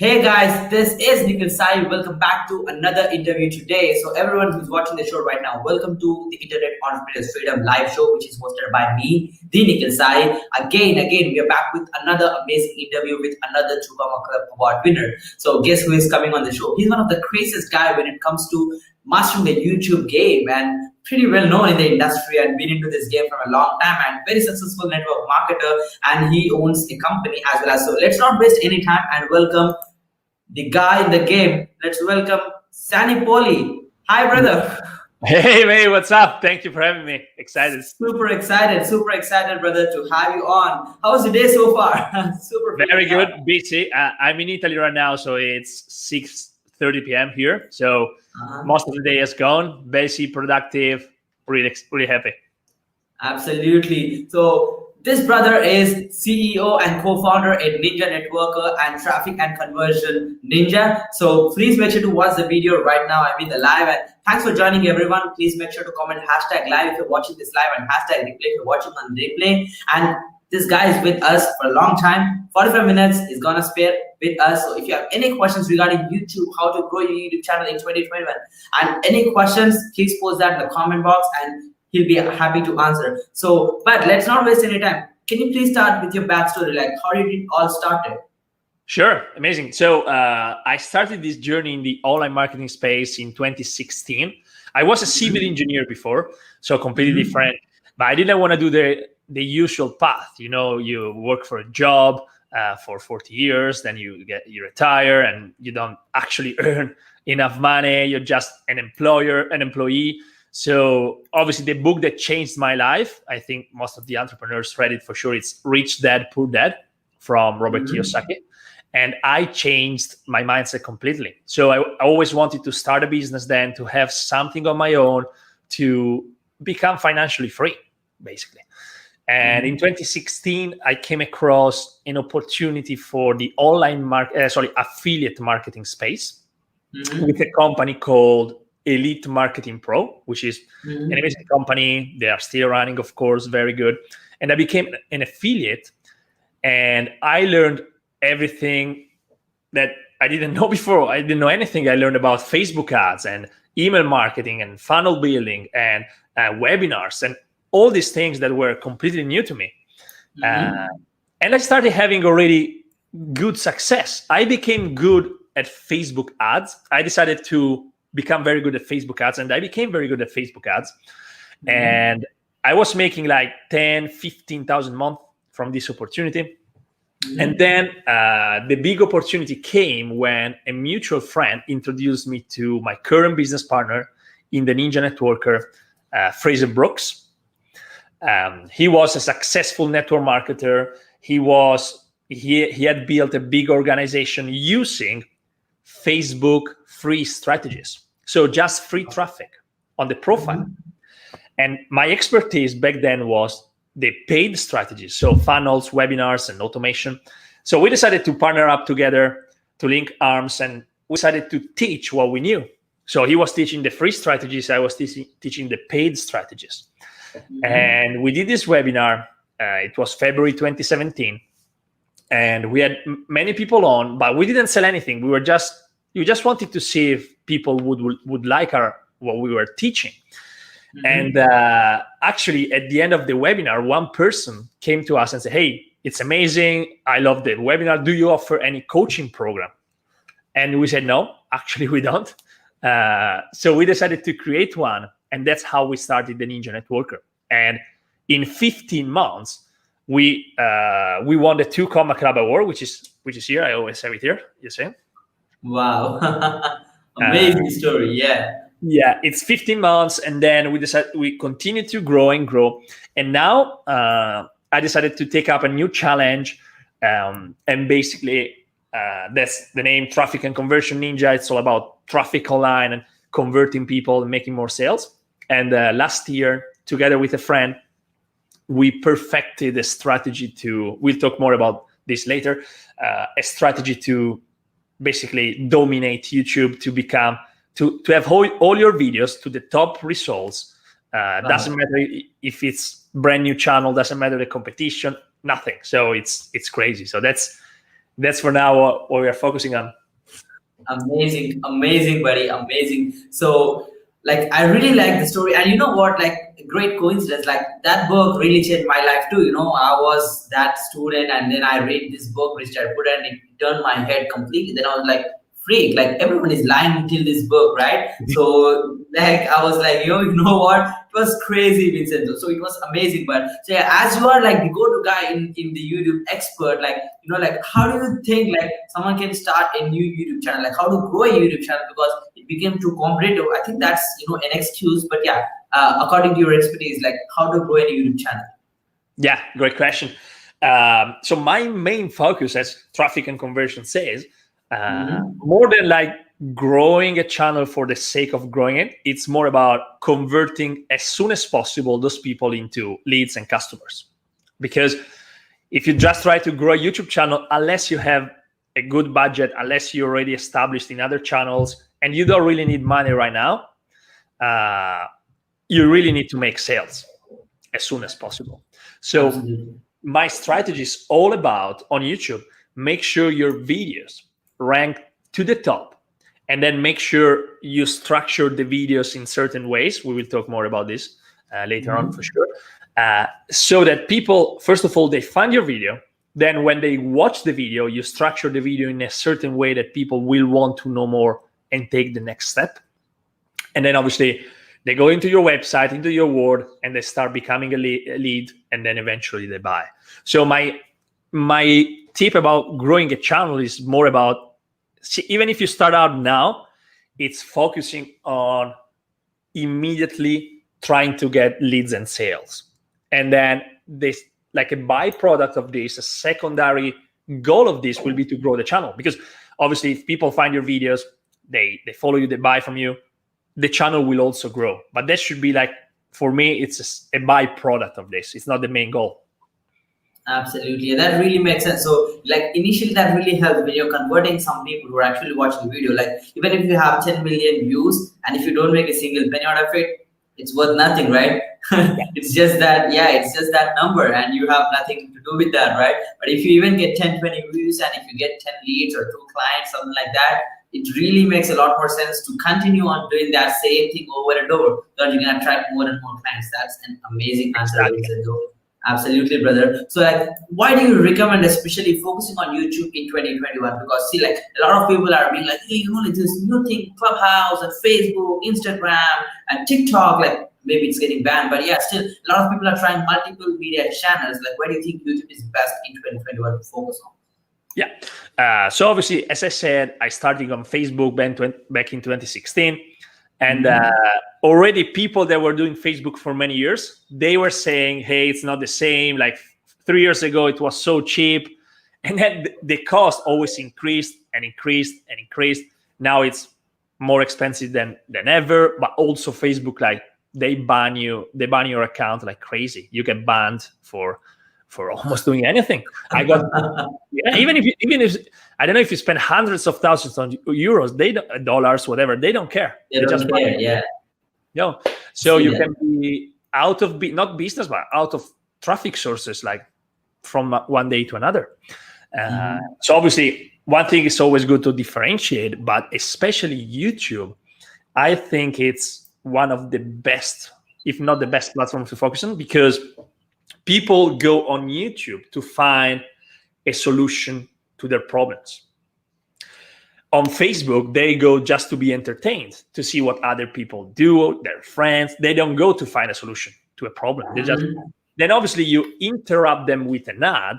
Hey guys, this is Nikhil Sai. Welcome back to another interview today. So everyone who's watching the show right now, welcome to the Internet Entrepreneurs Freedom live show, which is hosted by me, the Nikhil Sai. Again, we are back with another amazing interview with another Chukama Club Award winner. So guess who is coming on the show? He's one of the craziest guy when it comes to mastering the YouTube game and pretty well known in the industry and been into this game for a long time and very successful network marketer, and he owns a company as well as. So let's not waste any time and welcome the guy in the game. Let's welcome Sani Poli. Hi, brother. Hey, man, what's up? Thank you for having me. Excited. Super excited, brother, to have you on. How's the day so far? Very good. Busy. I'm in Italy right now, so it's 6:30 p.m. here. So most of the day has gone. Busy, productive, really happy. Absolutely. So this brother is CEO and co-founder at Ninja Networker and Traffic and Conversion Ninja. So please make sure to watch the video right now. I mean the live. And thanks for joining, everyone. Please make sure to comment #live if you're watching this live and #replay if you're watching on replay. And this guy is with us for a long time. 45 minutes is gonna spare with us. So if you have any questions regarding YouTube, how to grow your YouTube channel in 2021, and any questions, please post that in the comment box and he'll be happy to answer. So, but let's not waste any time. Can you please start with your backstory? Like, how did it all started? Sure, amazing. So I started this journey in the online marketing space in 2016. I was a civil engineer before, so completely different. But I didn't want to do the usual path. You know, you work for a job for 40 years, then you retire, and you don't actually earn enough money. You're just an employee. So obviously the book that changed my life, I think most of the entrepreneurs read it for sure. It's Rich Dad, Poor Dad from Robert Kiyosaki. And I changed my mindset completely. So I always wanted to start a business then, to have something on my own, to become financially free, basically. And in 2016, I came across an opportunity for the affiliate marketing space with a company called Elite Marketing Pro, which is an amazing company. They are still running, of course, very good. And I became an affiliate, and I learned everything that I didn't know before. I didn't know anything. I learned about Facebook ads and email marketing and funnel building and webinars and all these things that were completely new to me. And I started having already good success. I became good at Facebook ads. I decided to become very good at Facebook ads, and I became very good at Facebook ads. And I was making like 10, 15,000 a month from this opportunity. And then the big opportunity came when a mutual friend introduced me to my current business partner in the Ninja Networker, Fraser Brooks. He was a successful network marketer. He had built a big organization using Facebook free strategies. So just free traffic on the profile. And my expertise back then was the paid strategies. So funnels, webinars, and automation. So we decided to partner up together, to link arms, and we decided to teach what we knew. So he was teaching the free strategies. I was teaching the paid strategies. And we did this webinar. It was February 2017. And we had many people on, but we didn't sell anything. We just wanted to see if people would like what we were teaching. And actually, at the end of the webinar, one person came to us and said, "Hey, it's amazing. I love the webinar. Do you offer any coaching program?" And we said, "No, actually, we don't." So we decided to create one. And that's how we started the Ninja Networker. And in 15 months, we won the Chukama Club Award, which is here. I always have it here. You see? Wow. Amazing story. Yeah, it's 15 months, and then we continue to grow. And now I decided to take up a new challenge, and basically that's the name, Traffic and Conversion Ninja. It's all about traffic online and converting people and making more sales. And last year, together with a friend, we perfected a strategy we'll talk more about this later, a strategy to basically dominate YouTube, to have all your videos to the top results. Doesn't matter if it's brand new channel, doesn't matter the competition, nothing. So it's crazy. So that's that's for now what we are focusing on. Amazing, buddy, amazing. So, like, I really like the story, and you know what? Like, a great coincidence. Like, that book really changed my life too. You know, I was that student, and then I read this book, which I put, and it turned my head completely. Then I was like, freak, like everyone is lying until this book, right? So, like, I was like, you know what? It was crazy, Vincenzo. So it was amazing. But so yeah, as you are like the go-to guy in the YouTube expert, like, you know, like, how do you think like someone can start a new YouTube channel? Like, how to grow a YouTube channel, because it became too competitive. I think that's, you know, an excuse. But yeah, according to your expertise, like, how to grow a YouTube channel? Yeah, great question. So my main focus, as traffic and conversion says, more than like growing a channel for the sake of growing it, it's more about converting as soon as possible those people into leads and customers. Because if you just try to grow a YouTube channel, unless you have a good budget, unless you're already established in other channels and you don't really need money right now, you really need to make sales as soon as possible. So Absolutely. My strategy is all about, on YouTube, make sure your videos rank to the top, and then make sure you structure the videos in certain ways. We will talk more about this later on for sure. So that people, first of all, they find your video. Then when they watch the video, you structure the video in a certain way that people will want to know more and take the next step. And then obviously they go into your website, into your word, and they start becoming a lead, and then eventually they buy. So my tip about growing a channel is more about, even if you start out now, it's focusing on immediately trying to get leads and sales. And then this, like a byproduct of this, a secondary goal of this will be to grow the channel. Because obviously if people find your videos, they follow you, they buy from you, the channel will also grow. But that should be like, for me, it's a byproduct of this. It's not the main goal. Absolutely, that really makes sense. So, like, initially, that really helps when you're converting some people who are actually watching the video. Like, even if you have 10 million views, and if you don't make a single penny out of it, it's worth nothing, right? It's just that, yeah, it's just that number, and you have nothing to do with that, right? But if you even get 10, 20 views, and if you get 10 leads or 2 clients, something like that, it really makes a lot more sense to continue on doing that same thing over and over, so that you can attract more and more clients. That's an amazing answer, Vincenzo. Absolutely, brother. So, like, why do you recommend especially focusing on YouTube in 2021? Because see, like, a lot of people are being like, hey, you know, like this new thing, Clubhouse and Facebook, Instagram and TikTok, like maybe it's getting banned, but yeah, still a lot of people are trying multiple media channels. Like, why do you think YouTube is best in 2021 to focus on? Yeah. So obviously, as I said, I started on Facebook back in 2016. And already people that were doing Facebook for many years, they were saying, hey, it's not the same. Like 3 years ago, it was so cheap. And then the cost always increased and increased and increased. Now it's more expensive than ever. But also Facebook, like they ban your account like crazy. You get banned for almost doing anything. I got even if I don't know if you spend hundreds of thousands of euros, dollars, whatever, they don't care. They just care, yeah. No, so you can be out of not business, but out of traffic sources, like from one day to another. So obviously, one thing is always good to differentiate, but especially YouTube, I think it's one of the best, if not the best platform to focus on, because people go on YouTube to find a solution to their problems. On Facebook, they go just to be entertained, to see what other people do, their friends. They don't go to find a solution to a problem. They just then obviously you interrupt them with an ad,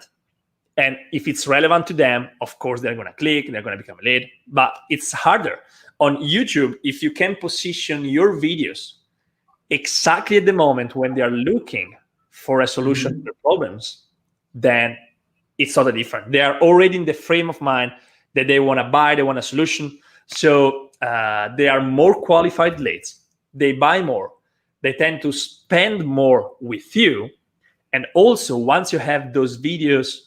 and if it's relevant to them, of course they're going to click, they're going to become a lead. But it's harder on YouTube if you can position your videos exactly at the moment when they are looking for a solution to their problems, then it's totally different. They are already in the frame of mind that they want to buy, they want a solution. So they are more qualified leads. They buy more. They tend to spend more with you. And also, once you have those videos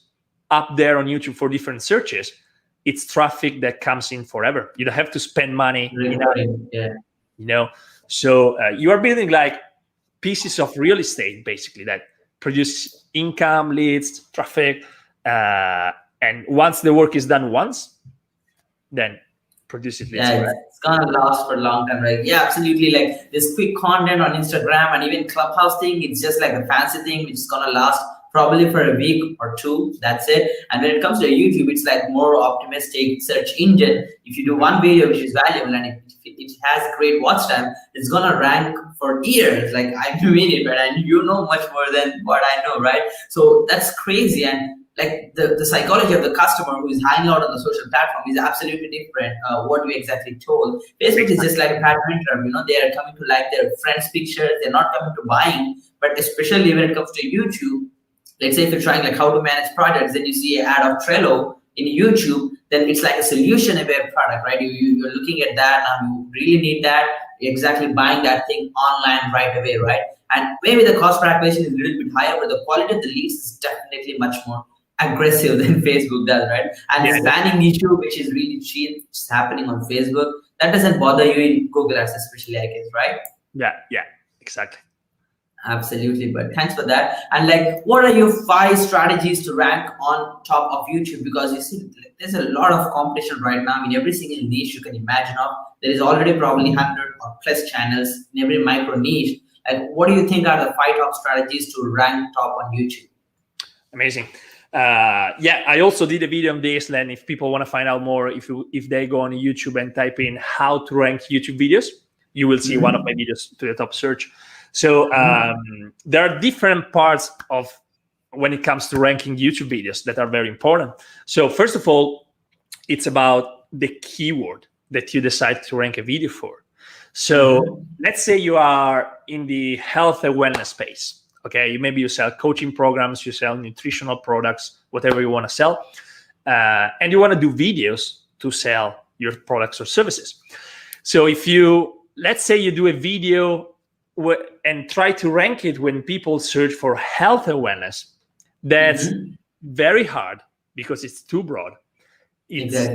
up there on YouTube for different searches, it's traffic that comes in forever. You don't have to spend money. So you are building like pieces of real estate, basically, that produce income, leads, traffic, And once the work is done once, then produce it. Yeah, it's gonna last for a long time, right? Yeah, absolutely. Like this quick content on Instagram and even Clubhouse thing, it's just like a fancy thing which is gonna last probably for a week or two. That's it. And when it comes to YouTube, it's like more optimistic search engine. If you do one video which is valuable and it has great watch time, it's gonna rank for years. Like I mean it, but and you know much more than what I know, right? So that's crazy. And like the psychology of the customer who is hanging out on the social platform is absolutely different. What we exactly told. Facebook is just like a badminton, you know, they are coming to like their friends' pictures. They're not coming to buying, but especially when it comes to YouTube, let's say if you're trying like how to manage projects, then you see an ad of Trello in YouTube, then it's like a solution-aware product, right? You're looking at that and you really need that, you're exactly buying that thing online right away, right? And maybe the cost per acquisition is a little bit higher, but the quality of the leads is definitely much more aggressive than Facebook does, right? And this banning issue, which is really cheap, it's happening on Facebook, that doesn't bother you in Google Ads, especially, I guess, right? Yeah, exactly. Absolutely, but thanks for that. And like, what are your 5 strategies to rank on top of YouTube? Because you see, there's a lot of competition right now in every single niche you can imagine of. There is already probably 100 or plus channels in every micro niche. Like, what do you think are the 5 top strategies to rank top on YouTube? Amazing. I also did a video on this, and if people want to find out more, if they go on YouTube and type in how to rank YouTube videos, you will see one of my videos to the top search. So there are different parts of when it comes to ranking YouTube videos that are very important. So first of all, it's about the keyword that you decide to rank a video for. So let's say you are in the health and wellness space. Okay, maybe you sell coaching programs, you sell nutritional products, whatever you want to sell, and you want to do videos to sell your products or services. So let's say you do a video and try to rank it when people search for health and wellness, that's very hard because it's too broad, it's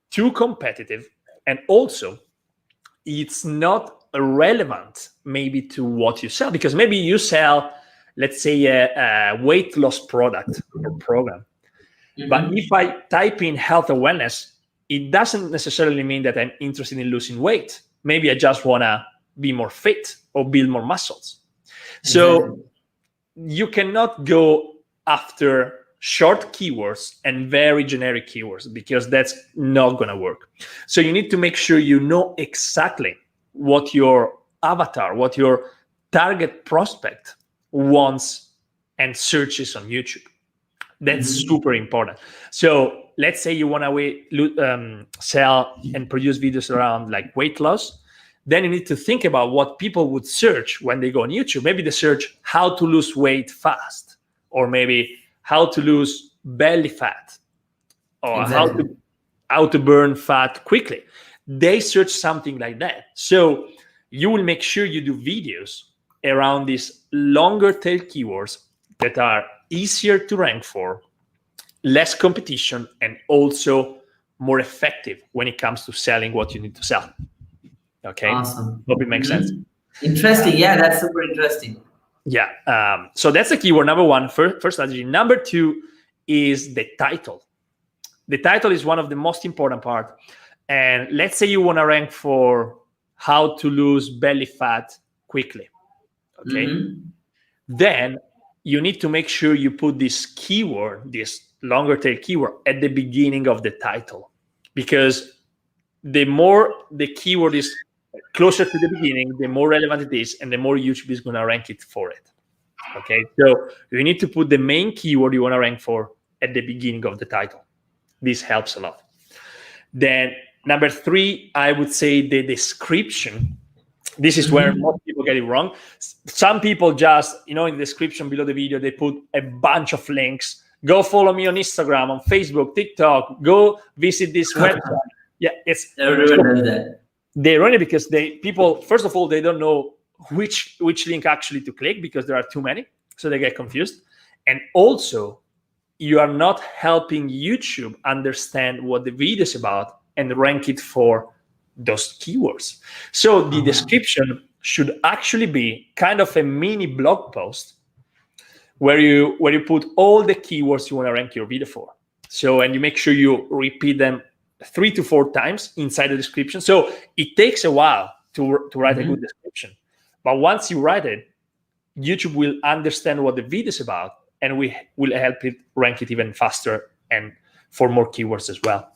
too competitive, and also it's not relevant maybe to what you sell, because maybe you sell, let's say, a weight loss product or program. But if I type in health and wellness, it doesn't necessarily mean that I'm interested in losing weight. Maybe I just want to be more fit or build more muscles. So you cannot go after short keywords and very generic keywords, because that's not going to work. So you need to make sure you know exactly what your avatar, what your target prospect wants and searches on YouTube. That's super important. So let's say you want to sell and produce videos around like weight loss. Then you need to think about what people would search when they go on YouTube. Maybe they search how to lose weight fast, or maybe how to lose belly fat, or how to burn fat quickly. They search something like that. So you will make sure you do videos around these longer tail keywords that are easier to rank for, less competition, and also more effective when it comes to selling what you need to sell. Okay. Awesome. Hope it makes sense. Interesting. Yeah, that's super interesting. Yeah. So that's the keyword number 1, first strategy. Number 2 is the title. The title is one of the most important part. And let's say you want to rank for how to lose belly fat quickly. Okay. Then you need to make sure you put this keyword, this longer tail keyword, at the beginning of the title, because the more the keyword is closer to the beginning, the more relevant it is, and the more YouTube is going to rank it for it. Okay, so you need to put the main keyword you want to rank for at the beginning of the title. This helps a lot. Then number 3, I would say the description. This is where most people get it wrong. Some people just, in the description below the video, they put a bunch of links. Go follow me on Instagram, on Facebook, TikTok. Go visit this website. Yeah, everyone does that. They run it because people, first of all, they don't know which link actually to click, because there are too many, so they get confused. And also, you are not helping YouTube understand what the video is about and rank it for those keywords. So the description should actually be kind of a mini blog post where you put all the keywords you want to rank your video for. So, and you make sure you repeat them 3 to 4 times inside the description. So it takes a while to write a good description. But once you write it, YouTube will understand what the video is about, and we will help it rank it even faster and for more keywords as well.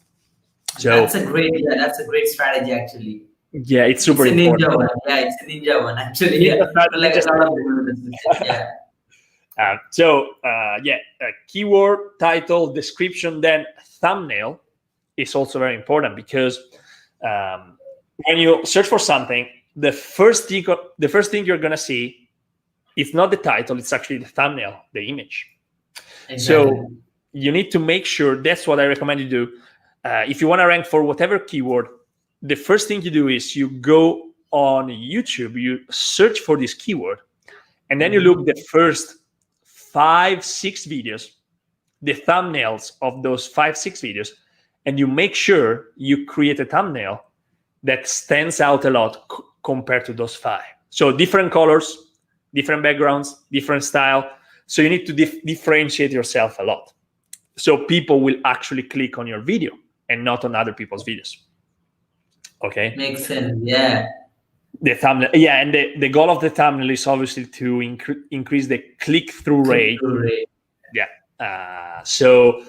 So that's a great strategy actually. Yeah, it's super important. Ninja one. Yeah, it's a ninja one actually. Yeah. Like a lot of people do this. Yeah. Keyword, title, description, then thumbnail is also very important, because when you search for something, the first thing you're gonna see, it's not the title, it's actually the thumbnail, the image. Exactly. So you need to make sure, that's what I recommend you do. If you want to rank for whatever keyword, the first thing you do is you go on YouTube, you search for this keyword, and then you look the first 5-6 videos, the thumbnails of those 5-6 videos, and you make sure you create a thumbnail that stands out a lot compared to those 5. So different colors, different backgrounds, different style. So you need to differentiate yourself a lot. So people will actually click on your video and not on other people's videos. Okay? Makes sense, yeah. The thumbnail, yeah, and the goal of the thumbnail is obviously to increase the click-through rate. Yeah. So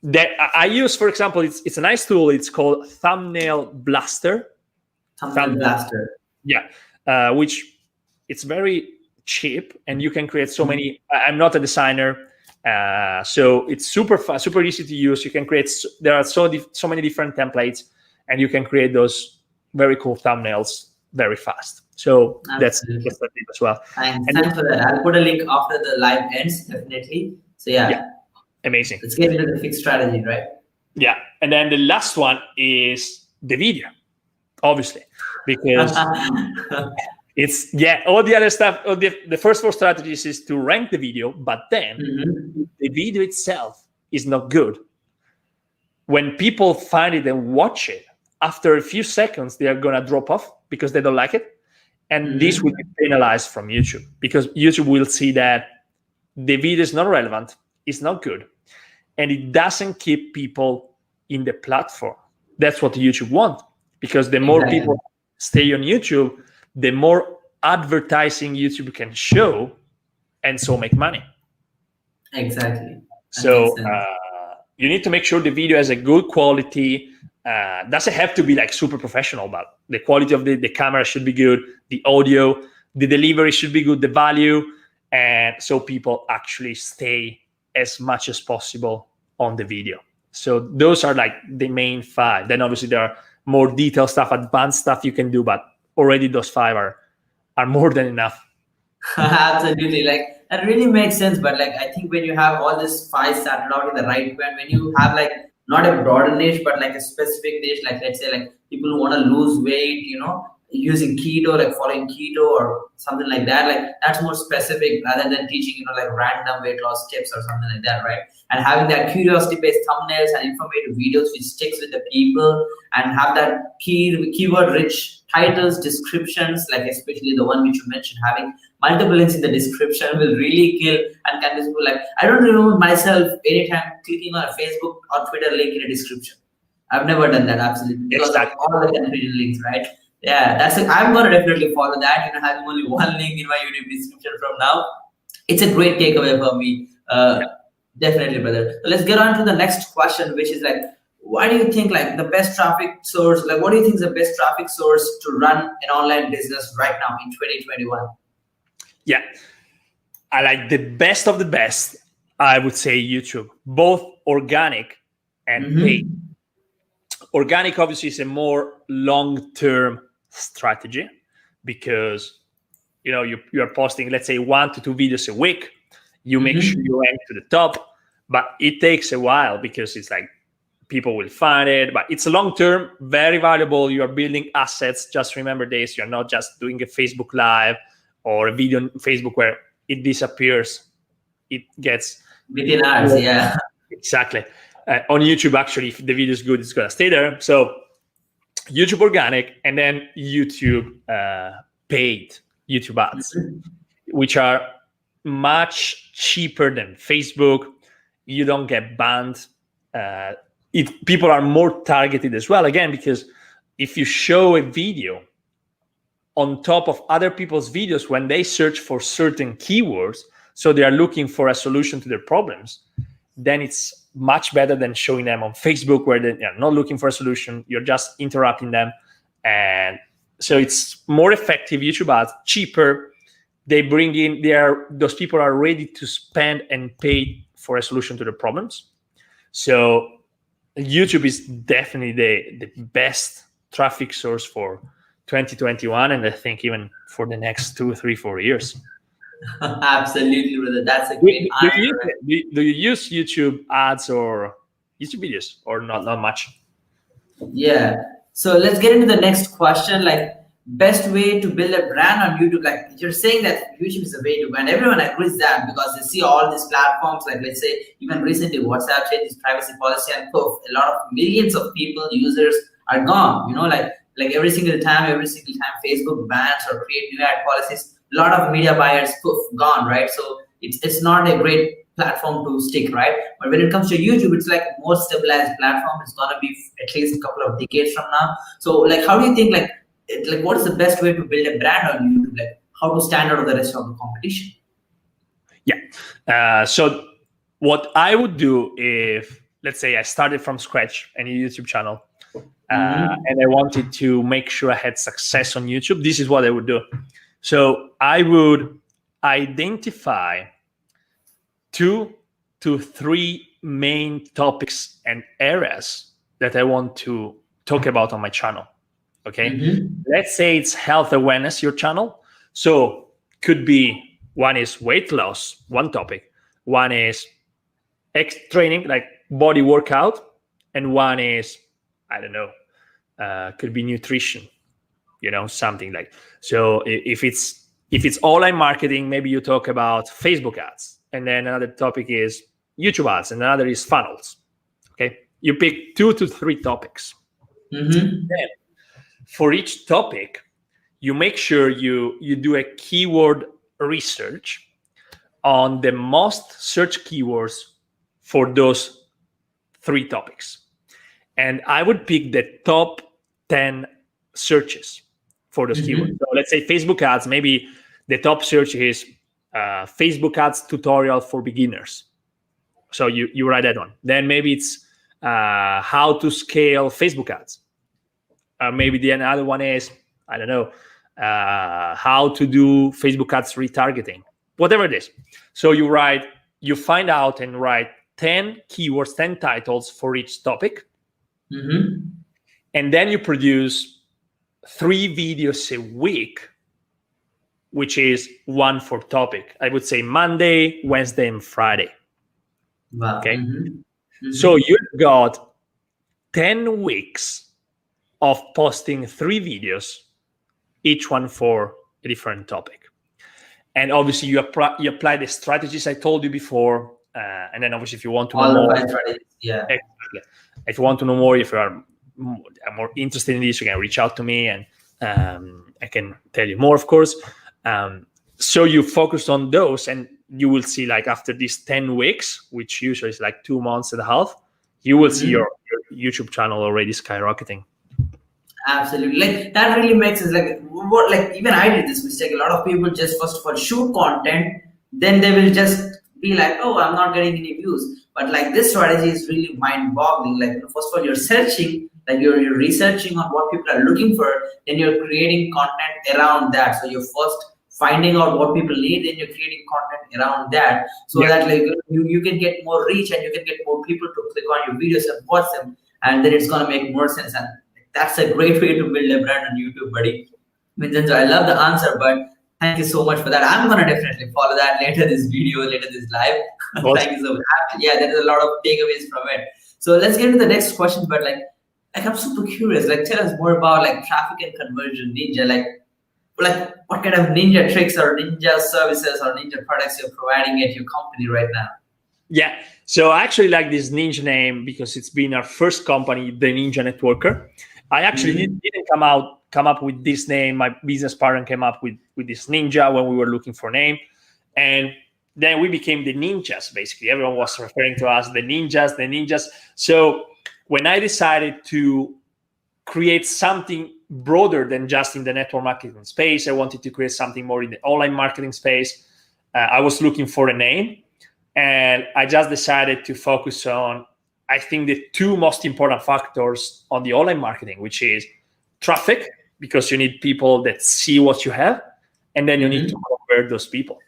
that I use, for example, it's a nice tool. It's called Thumbnail Blaster. Thumbnail Blaster. Yeah, which it's very cheap, and you can create so many. I'm not a designer, so it's super fast, super easy to use. You can create. There are so many different templates, and you can create those very cool thumbnails very fast. So that's the tip as well. And thanks for that. I'll put a link after the live ends, definitely. So yeah. Amazing. Let's get into the fixed strategy, right? Yeah. And then the last one is the video, obviously, because it's, all the other stuff, the first 4 strategies is to rank the video, but then the video itself is not good. When people find it and watch it, after a few seconds, they are going to drop off because they don't like it. And this will be penalized from YouTube, because YouTube will see that the video is not relevant, it's not good, and it doesn't keep people in the platform. That's what YouTube wants, because the more people stay on YouTube, the more advertising YouTube can show, and so make money. Exactly. So you need to make sure the video has a good quality. Doesn't have to be like super professional, but the quality of the camera should be good, the audio, the delivery should be good, the value, and so people actually stay as much as possible on the video. So those are like the main 5. Then obviously there are more detailed stuff, advanced stuff you can do, but already those 5 are more than enough. Absolutely, like that really makes sense. But like I think when you have all this 5 started out in the right way, and when you have like not a broader niche, but like a specific niche, like let's say like people who want to lose weight, using keto, like following keto or something like that, like that's more specific rather than teaching, like random weight loss tips or something like that, right? And having that curiosity-based thumbnails and informative videos which sticks with the people, and have that keyword-rich titles, descriptions, like especially the one which you mentioned, having multiple links in the description will really kill and convince people. Like I don't remember myself anytime clicking on a Facebook or Twitter link in a description. I've never done that, absolutely, because of all the confusion links, right? Yeah, I'm gonna definitely follow that. Having only one link in my YouTube description from now, it's a great takeaway for me. Definitely, brother. So let's get on to the next question, which is like, why do you think like the best traffic source? Like, what do you think is the best traffic source to run an online business right now in 2021? Yeah, I like the best of the best. I would say YouTube, both organic and paid. Organic obviously is a more long-term strategy, because you are posting, let's say, 1 to 2 videos a week. You make sure you rank to the top, but it takes a while, because it's like people will find it, but it's a long-term, very valuable. You are building assets. Just remember this: you're not just doing a Facebook Live or a video on Facebook where it disappears. It gets within hours. Yeah, exactly. On YouTube, actually, if the video is good, it's gonna stay there. So YouTube organic, and then YouTube paid YouTube ads, which are much cheaper than Facebook. You don't get banned. people are more targeted as well. Again, because if you show a video on top of other people's videos when they search for certain keywords, so they are looking for a solution to their problems, then it's much better than showing them on Facebook where they're not looking for a solution. You're just interrupting them. And so it's more effective. YouTube ads, cheaper. They bring in, those people are ready to spend and pay for a solution to their problems. So YouTube is definitely the best traffic source for 2021, and I think even for the next 2, 3, 4 years. Absolutely, brother. That's a great answer. Do you use YouTube ads or YouTube videos, or not much? Yeah. So let's get into the next question. Like, best way to build a brand on YouTube. Like, you're saying that YouTube is the way to go, and everyone agrees that, because they see all these platforms. Like, let's say even recently WhatsApp changed its privacy policy, and poof, a lot of millions of people, users, are gone. You know, like every single time Facebook bans or create new ad policies, a lot of media buyers, poof, gone, right? So it's not a great platform to stick, right? But when it comes to YouTube, it's like a more stabilized platform. It's gonna be at least a couple of decades from now. So like, how do you think, like what is the best way to build a brand on YouTube? Like, how to stand out of the rest of the competition? Yeah. So what I would do if, let's say I started from scratch any YouTube channel, and I wanted to make sure I had success on YouTube, this is what I would do. So I would identify 2 to 3 main topics and areas that I want to talk about on my channel. Okay. Let's say it's health awareness, your channel. So could be, one is weight loss, one topic. One is training, like body workout. And one is, I don't know, could be nutrition, something like. So if it's online marketing, maybe you talk about Facebook ads. And then another topic is YouTube ads, and another is funnels. Okay. You pick 2 to 3 topics. Then for each topic, you make sure you do a keyword research on the most search keywords for those 3 topics. And I would pick the top 10 searches for those keywords. So let's say Facebook ads, maybe the top search is Facebook ads tutorial for beginners. So you write that one. Then maybe it's how to scale Facebook ads. Maybe the another one is, I don't know, how to do Facebook ads retargeting, whatever it is. So you find out and write 10 keywords, 10 titles for each topic. And then you produce 3 videos a week, which is 1 for topic. I would say Monday, Wednesday, and Friday. Wow. Okay. So you've got 10 weeks of posting 3 videos, each one for a different topic. And obviously you apply the strategies I told you before. And then obviously if you want to know more, yeah, exactly. If you want to know more, if you are more interested in this, you can reach out to me, and I can tell you more, of course. So you focus on those, and you will see, like, after these 10 weeks, which usually is like 2 months and a half, you will see your YouTube channel already skyrocketing. Absolutely. Like, that really makes sense. Like, even I did this mistake. A lot of people just first of all shoot content, then they will just be like, oh, I'm not getting any views. But like, this strategy is really mind-boggling. Like, first of all, you're searching, like you're researching on what people are looking for, then you're creating content around that. So you're first finding out what people need, then you're creating content around that, so that like you can get more reach, and you can get more people to click on your videos and watch them, and then it's gonna make more sense. And that's a great way to build a brand on YouTube, buddy. Vincenzo, I love the answer, but thank you so much for that. I'm gonna definitely follow that later this live. Thank you so much. Yeah, there is a lot of takeaways from it. So let's get to the next question. But like I'm super curious. Like, tell us more about like traffic and conversion ninja. Like what kind of ninja tricks or ninja services or ninja products you're providing at your company right now? Yeah. So I actually like this ninja name because it's been our first company, the Ninja Networker. I actually didn't come up with this name. My business partner came up with this ninja when we were looking for a name. And then we became the ninjas. Basically, everyone was referring to us the ninjas. So when I decided to create something broader than just in the network marketing space, I wanted to create something more in the online marketing space. I was looking for a name, and I just decided to focus on, I think, the two most important factors on the online marketing, which is traffic, because you need people that see what you have, and then you need to convert those people.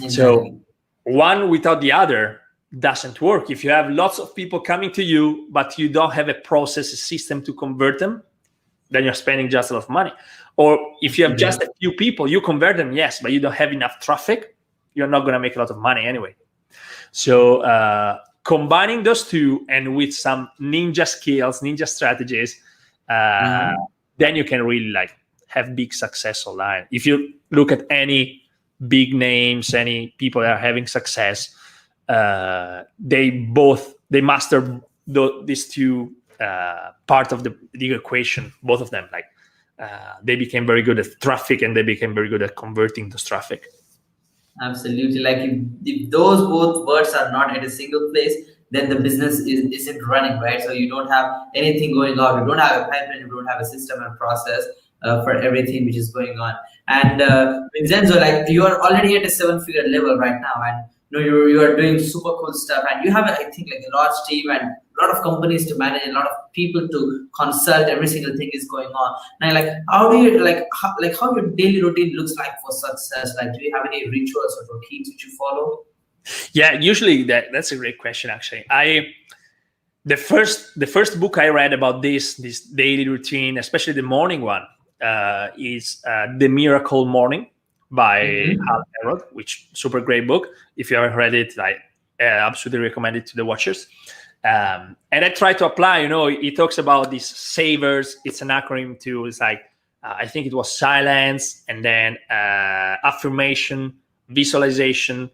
Exactly. So one without the other doesn't work. If you have lots of people coming to you, but you don't have a process, a system to convert them, then you're spending just a lot of money. Or if you have just a few people, you convert them, yes, but you don't have enough traffic, you're not going to make a lot of money anyway. So combining those two, and with some ninja skills, ninja strategies, then you can really like have big success online. If you look at any big names, any people that are having success, they master these two part of the equation. Both of them, like they became very good at traffic, and they became very good at converting this traffic. Absolutely. Like if those both words are not at a single place, then the business isn't running, right? So you don't have anything going on. You don't have a pipeline. You don't have a system and process for everything which is going on. And Vincenzo, like you are already at a 7-figure level right now, and you are doing super cool stuff, and you have I think like a large team and a lot of companies to manage, a lot of people to consult. Every single thing is going on. Now, like how do you how your daily routine looks like for success? Like, do you have any rituals or routines which you follow? Yeah, usually that's a great question. Actually, the first book I read about this daily routine, especially the morning one, is The Miracle Morning by Hal Elrod, which super great book. If you haven't read it, I absolutely recommend it to the watchers. And I try to apply. He talks about these savers. It's an acronym too. It's like I think it was silence, and then affirmation, visualization,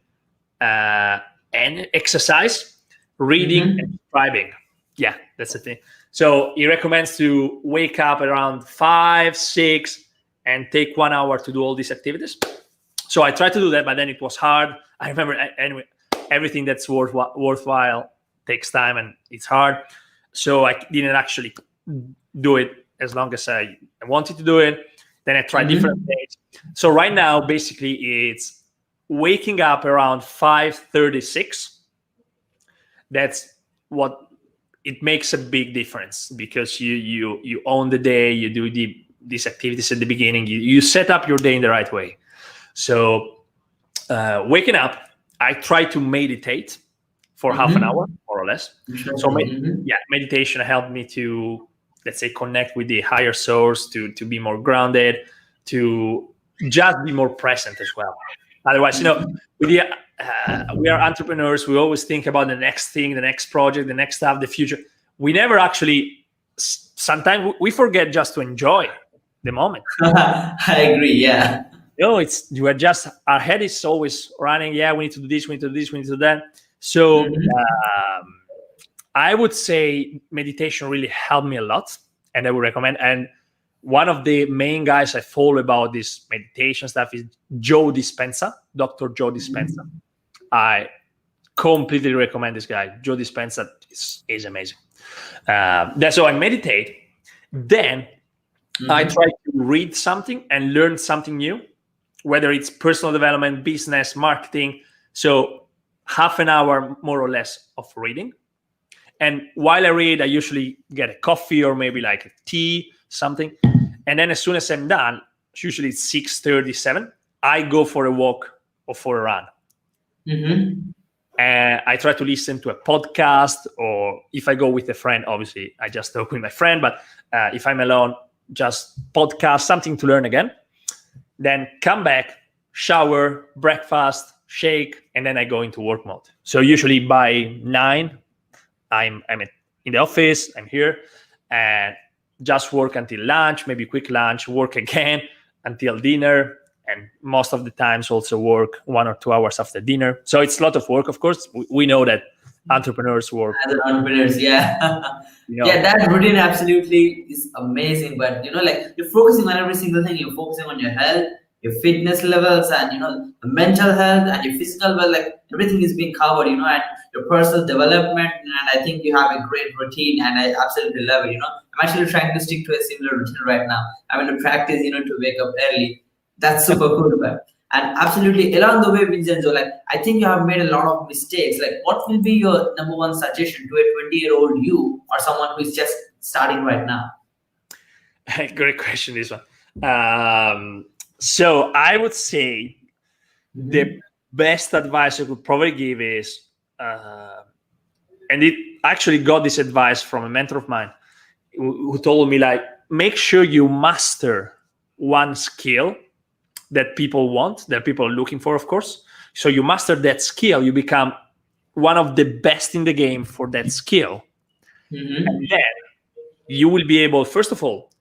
and exercise, reading, and scribing. Yeah, that's the thing. So he recommends to wake up around 5, 6, and take 1 hour to do all these activities. So I tried to do that, but then it was hard. I remember, anyway, everything that's worthwhile takes time, and it's hard. So I didn't actually do it as long as I wanted to do it. Then I tried different things. So right now, basically, it's waking up around 5:36. That's what it makes a big difference, because you own the day. You do these activities at the beginning. You set up your day in the right way. So waking up, I try to meditate for half an hour, more or less. So meditation helped me to, let's say, connect with the higher source, to be more grounded, to just be more present as well. Otherwise, we are entrepreneurs. We always think about the next thing, the next project, the next stuff, the future. We never actually, sometimes we forget just to enjoy the moment. I agree, yeah. Our head is always running. Yeah, we need to do this, we need to do this, we need to do that. So I would say meditation really helped me a lot, and I would recommend. And one of the main guys I follow about this meditation stuff is Joe Dispenza, Dr. Joe Dispenza. I completely recommend this guy. Joe Dispenza is amazing. That's how I meditate. Then I try to read something and learn something new, whether it's personal development, business, marketing. So half an hour, more or less, of reading. And while I read, I usually get a coffee or maybe like a tea, something. And then as soon as I'm done, usually it's 6:37, I go for a walk or for a run. And I try to listen to a podcast, or if I go with a friend, obviously I just talk with my friend. But if I'm alone, just podcast, something to learn again. Then come back, shower, breakfast, shake, and then I go into work mode. So usually by 9, I'm in the office, I'm here, and just work until lunch, maybe quick lunch, work again until dinner, and most of the times also work 1 or 2 hours after dinner. So it's a lot of work, of course. We know that entrepreneurs work. As entrepreneurs, yeah. Yeah, that routine absolutely is amazing. But like you're focusing on every single thing. You're focusing on your health, your fitness levels, and the mental health and your physical well, like everything is being covered, and your personal development. And I think you have a great routine, and I absolutely love it. I'm actually trying to stick to a similar routine right now. I'm going to practice, to wake up early. That's super cool, but and absolutely along the way, Vincenzo, like I think you have made a lot of mistakes. Like, what will be your number one suggestion to a 20-year-old you or someone who is just starting right now? Great question, this one. So I would say the best advice I could probably give is, and it actually got this advice from a mentor of mine who told me, like, make sure you master one skill that people want, that people are looking for, of course. So you master that skill, you become one of the best in the game for that skill. And then you will be able, first of all,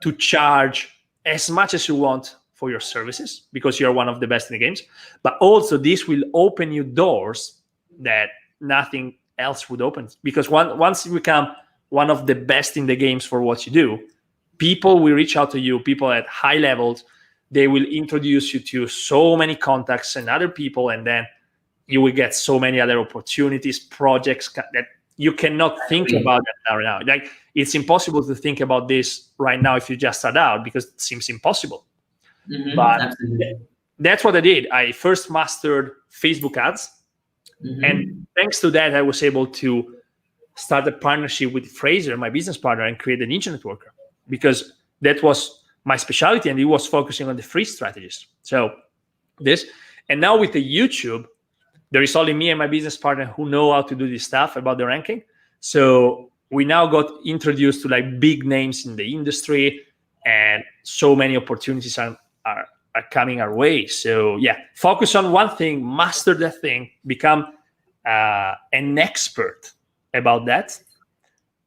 to charge as much as you want for your services because you're one of the best in the games. But also this will open you doors that nothing else would open. Because once you become one of the best in the games for what you do, people will reach out to you, people at high levels. They will introduce you to so many contacts and other people, and then you will get so many other opportunities, projects that you cannot think about that right now. Like, it's impossible to think about this right now if you just start out because it seems impossible. But that's what I did. I first mastered Facebook ads, and thanks to that, I was able to start a partnership with Fraser, my business partner, and create a Ninja Networker because that was my specialty, and he was focusing on the free strategies. So this, and now with the YouTube, there is only me and my business partner who know how to do this stuff about the ranking. So we now got introduced to like big names in the industry, and so many opportunities are coming our way. So yeah, focus on one thing, master that thing, become an expert about that,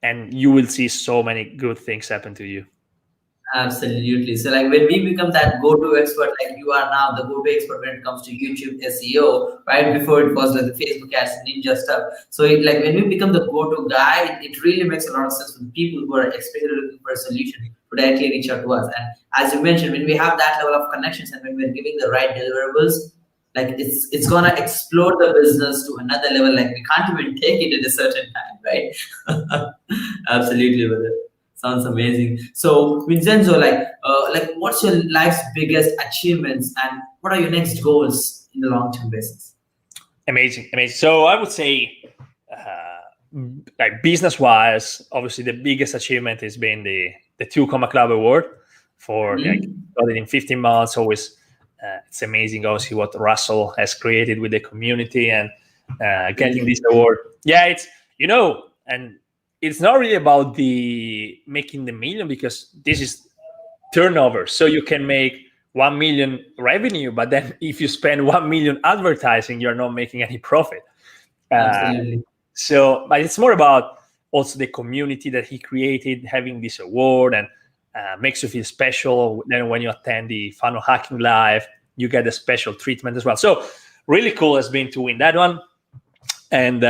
and you will see so many good things happen to you. Absolutely. So like when we become that go-to expert, like you are now the go-to expert when it comes to YouTube SEO, right? Before it was like the Facebook ads, ninja stuff. So like when we become the go-to guy, it really makes a lot of sense for the people who are especially looking for a solution to directly reach out to us. And as you mentioned, when we have that level of connections and when we're giving the right deliverables, like it's gonna explode the business to another level. Like we can't even take it at a certain time, right? Absolutely, brother. Sounds amazing. So Vincenzo, like what's your life's biggest achievements and what are your next goals in the long-term basis? Amazing. So I would say, like business-wise, obviously the biggest achievement has been the 2 Comma Club Award for like got it in 15 months. Always, it's amazing, obviously, what Russell has created with the community and getting this award. Yeah, it's and it's not really about the making the million because this is turnover. So you can make 1 million revenue, but then if you spend 1 million advertising, you're not making any profit. Absolutely. So, but it's more about also the community that he created, having this award, and makes you feel special. Then when you attend the Funnel Hacking Live, you get a special treatment as well. So really cool has been to win that one. And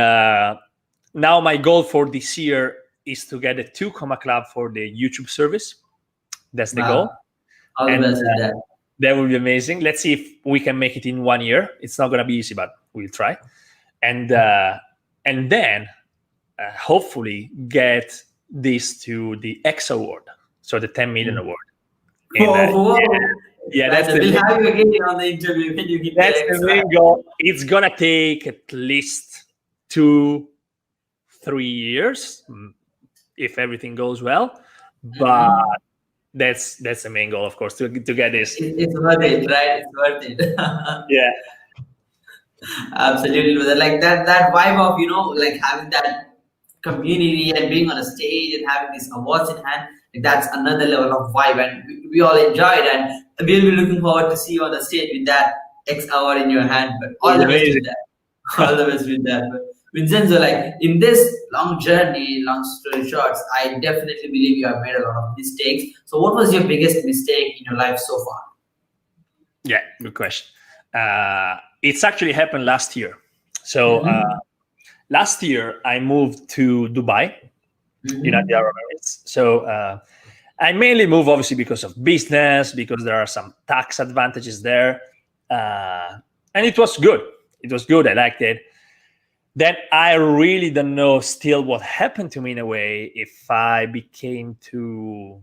now my goal for this year is to get a 2 Comma Club for the YouTube service. That's the goal. All the best with that. That will be amazing. Let's see if we can make it in 1 year. It's not going to be easy, but we'll try. And then hopefully get this to the X Award, so the 10 million award. Whoa. Yeah, that's we'll have you again on the interview when you get that's the main goal. It's gonna take at least 2-3 years if everything goes well, but that's the main goal, of course, to get this. It's worth it, right? It's worth it. Yeah, absolutely. Like that vibe of like having that community and being on a stage and having these awards in hand, like that's another level of vibe, and we all enjoy it, and we'll be looking forward to see you on the stage with that X award in your hand. But all the best with that. All the best with that. But Vincenzo, like in this long journey, long story short, I definitely believe you have made a lot of mistakes. So what was your biggest mistake in your life so far? Yeah, good question. It's actually happened last year. So last year I moved to Dubai, United Arab Emirates. So I mainly move obviously because of business, because there are some tax advantages there. And it was good. It was good. I liked it. Then I really don't know still what happened to me in a way, if I became too,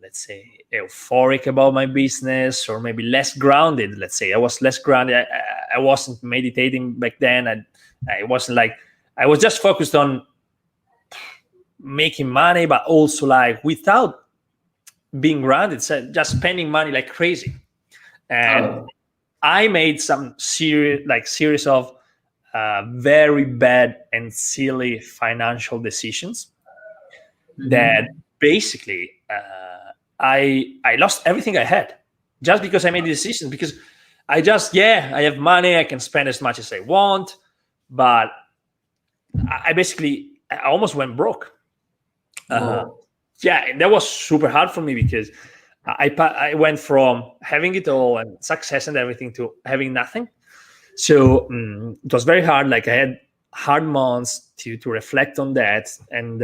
let's say, euphoric about my business, or maybe less grounded. Let's say I was less grounded. I wasn't meditating back then. I wasn't like, I was just focused on making money, but also like without being grounded, so just spending money like crazy. And I made some series of very bad and silly financial decisions that basically I lost everything I had just because I made the decisions. Because I have money, I can spend as much as I want, but I almost went broke. Yeah, that was super hard for me, because I went from having it all and success and everything to having nothing. So it was very hard. Like I had hard months to reflect on that. And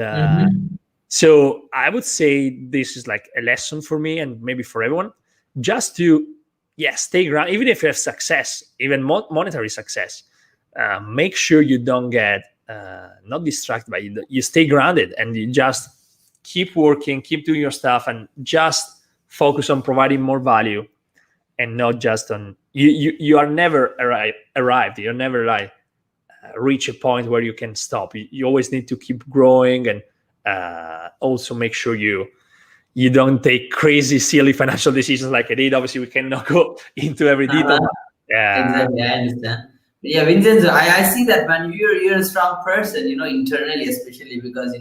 so I would say this is like a lesson for me, and maybe for everyone, just to, stay grounded. Even if you have success, even monetary success, make sure you don't get not distracted by it. You stay grounded and you just keep working, keep doing your stuff, and just focus on providing more value, and not just on you are never arrived. You're never like reach a point where you can stop. You always need to keep growing, and also make sure you don't take crazy, silly financial decisions like I did. Obviously, we cannot go into every detail. Exactly, I understand. Yeah, Vincenzo, I see that, man, you're a strong person, internally, especially because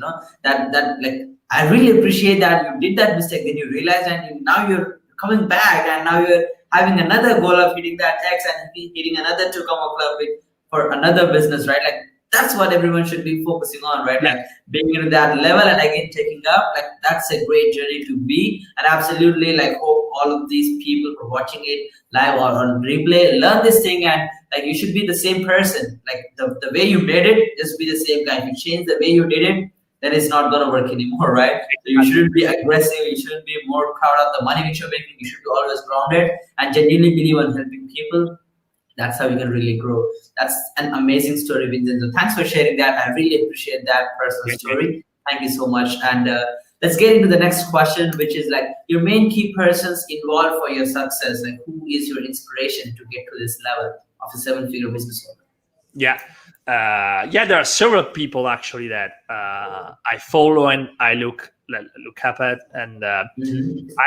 that like I really appreciate that you did that mistake, then you realized, and now you're coming back, and now you're having another goal of hitting that X and hitting another to come up with for another business, right? Like that's what everyone should be focusing on, right? Like being into that level and again taking up, like that's a great journey to be. And absolutely, like hope all of these people who are watching it live or on replay learn this thing, and like you should be the same person. Like the way you made it, just be the same guy. If you change the way you did it, then it's not gonna work anymore, right? So you shouldn't be aggressive, you shouldn't be more proud of the money which you're making, you should be always grounded and genuinely believe in helping people. That's how you can really grow. That's an amazing story, Vincenzo. Thanks for sharing that. I really appreciate that personal story. Thank you so much. And let's get into the next question, which is like your main key persons involved for your success. Like who is your inspiration to get to this level of a 7-figure business owner? There are several people actually that I follow and I look up at, and I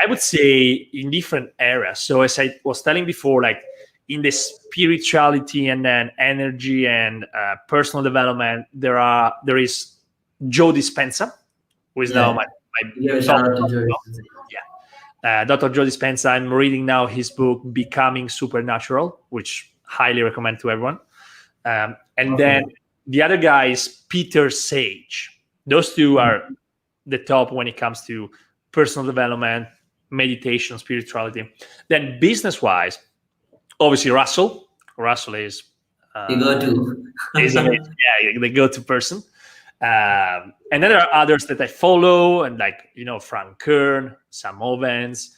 would say in different areas. So as I was telling before, like in the spirituality and then energy and personal development, there is Joe Dispenza, who is now my Dr. Joe Dispenza. I'm reading now his book Becoming Supernatural, which highly recommend to everyone. And then the other guy is Peter Sage. Those two are the top when it comes to personal development, meditation, spirituality. Then business-wise, obviously Russell. Russell is the go-to. is the go-to person. And then there are others that I follow, and like Frank Kern, Sam Ovens,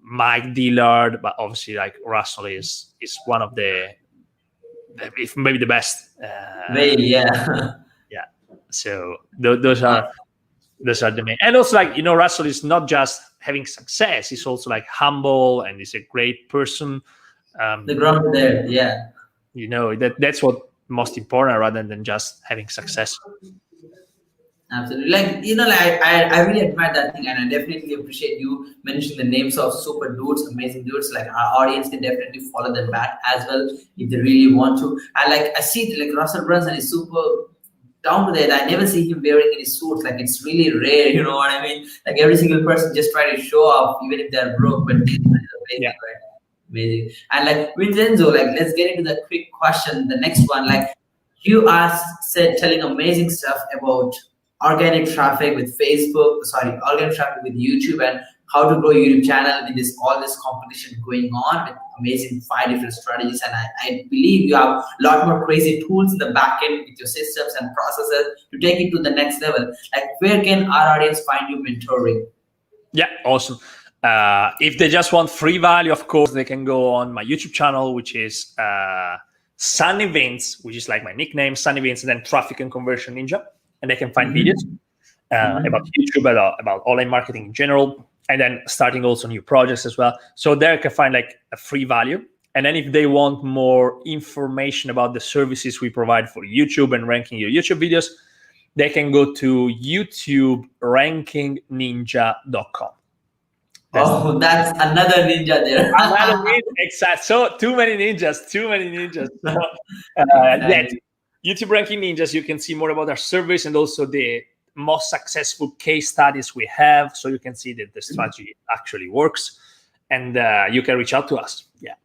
Mike Dillard. But obviously, like Russell is one of if maybe the best. So those are the main. And also, like Russell is not just having success; he's also like humble, and he's a great person. The ground there, that's what most important, rather than just having success. Absolutely. Like, I really admire that thing, and I definitely appreciate you mentioning the names of super dudes, amazing dudes. Like our audience can definitely follow them back as well if they really want to. And like I see, like Russell Brunson is super down to that. I never see him wearing any suits. Like it's really rare, you know what I mean? Like every single person just try to show off, even if they're broke. But this is amazing, right? Amazing. And like Vincenzo, like let's get into the quick question. The next one, like you are telling amazing stuff about organic traffic with organic traffic with YouTube, and how to grow your YouTube channel with all this competition going on with amazing 5 different strategies. And I believe you have a lot more crazy tools in the back end with your systems and processes to take it to the next level. Like, where can our audience find you mentoring? Yeah, awesome. If they just want free value, of course, they can go on my YouTube channel, which is Sun Events, which is like my nickname, Sun Events, and then Traffic and Conversion Ninja. And they can find videos about YouTube, about online marketing in general, and then starting also new projects as well. So there you can find like a free value. And then if they want more information about the services we provide for YouTube and ranking your YouTube videos, they can go to YouTubeRankingNinja.com. That's another ninja there. Exactly. So too many ninjas. So, YouTube Ranking Ninjas, you can see more about our service and also the most successful case studies we have. So you can see that the strategy actually works, and you can reach out to us. Yeah.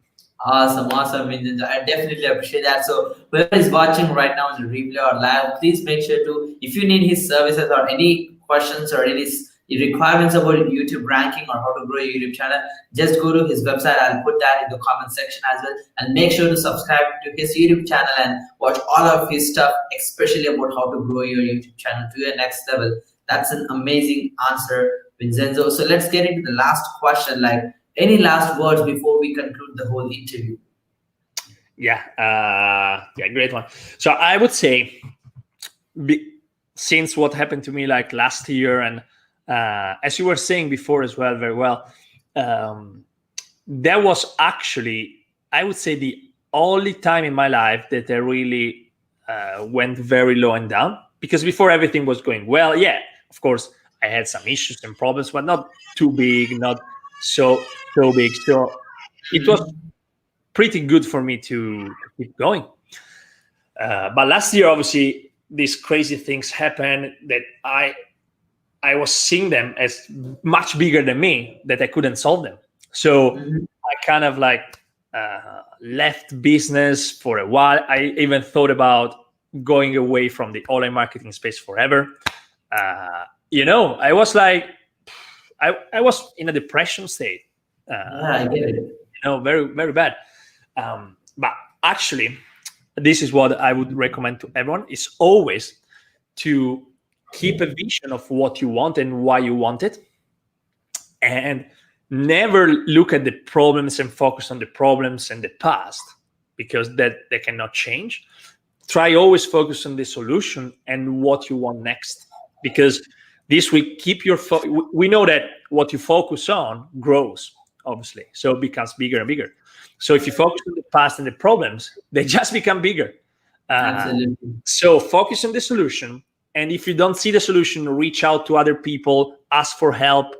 Awesome, Vincenzo. I definitely appreciate that. So whoever is watching right now in the replay or live, please make sure to, if you need his services or any questions or any requirements about YouTube ranking or how to grow your YouTube channel, just go to his website. I'll put that in the comment section as well. And make sure to subscribe to his YouTube channel and watch all of his stuff, especially about how to grow your YouTube channel to your next level. That's an amazing answer, Vincenzo. So let's get into the last question. Like, any last words before we conclude the whole interview? Yeah, great one. So I would say, since what happened to me like last year, and as you were saying before as well, very well, that was actually, I would say, the only time in my life that I really went very low and down. Because before everything was going well, yeah, of course, I had some issues and problems, but not too big, not so big. So it was pretty good for me to keep going. But last year, obviously, these crazy things happened that I was seeing them as much bigger than me, that I couldn't solve them. So I kind of like left business for a while. I even thought about going away from the online marketing space forever. I was like, I was in a depression state. I get it. Very, very bad. But actually, this is what I would recommend to everyone, is always to keep a vision of what you want and why you want it. And never look at the problems and focus on the problems and the past, because that they cannot change. Try always focus on the solution and what you want next, because this will keep your we know that what you focus on grows, obviously, so it becomes bigger and bigger. So if you focus on the past and the problems, they just become bigger. Absolutely. So focus on the solution, and if you don't see the solution, reach out to other people, ask for help,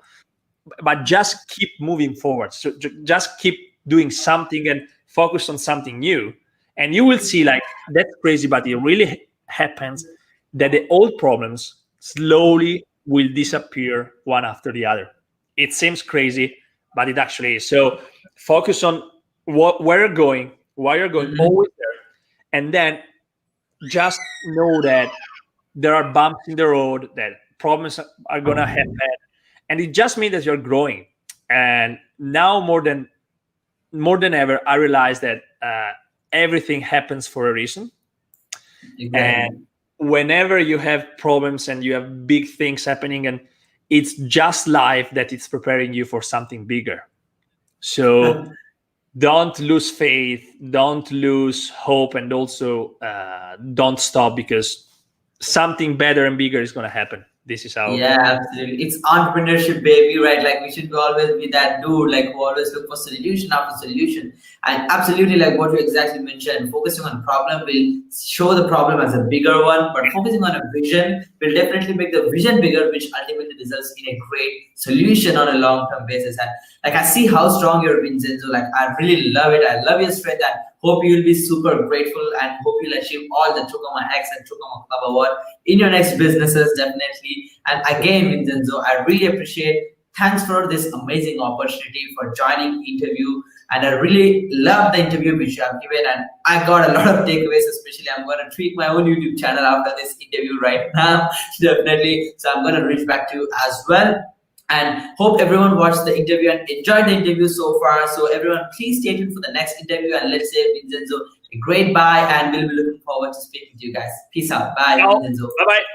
but just keep moving forward. So just keep doing something and focus on something new, and you will see, like, that's crazy, but it really happens, that the old problems slowly will disappear one after the other. It seems crazy, but it actually is. So focus on where you're going, why you're going, always there. And then just know that there are bumps in the road, that problems are going to happen. And it just means that you're growing. And now more than ever, I realize that everything happens for a reason. Exactly. And whenever you have problems and you have big things happening, and it's just life that it's preparing you for something bigger. So don't lose faith, don't lose hope, and also don't stop, because something better and bigger is going to happen. This is how. Yeah, absolutely. It's entrepreneurship, baby, right? Like, we should always be that dude, like, who always look for solution after solution. And absolutely, like what you exactly mentioned, focusing on problem will show the problem as a bigger one, but focusing on a vision will definitely make the vision bigger, which ultimately results in a great solution on a long-term basis. And like, I see how strong you're, Vincenzo. Like, I really love it. I love your strength, and hope you'll be super grateful, and hope you'll achieve all the Chukama X and Chukama Club Award in your next businesses, definitely. And again, Vincenzo, I really appreciate. Thanks for this amazing opportunity for joining interview. and I really love the interview which you have given, and I got a lot of takeaways. Especially, I'm going to tweak my own YouTube channel after this interview right now, definitely. So I'm going to reach back to you as well. And hope everyone watched the interview and enjoyed the interview so far. So everyone, please stay tuned for the next interview, and let's say Vincenzo a great bye, and we'll be looking forward to speaking to you guys. Peace out. Bye, Vincenzo. Bye bye.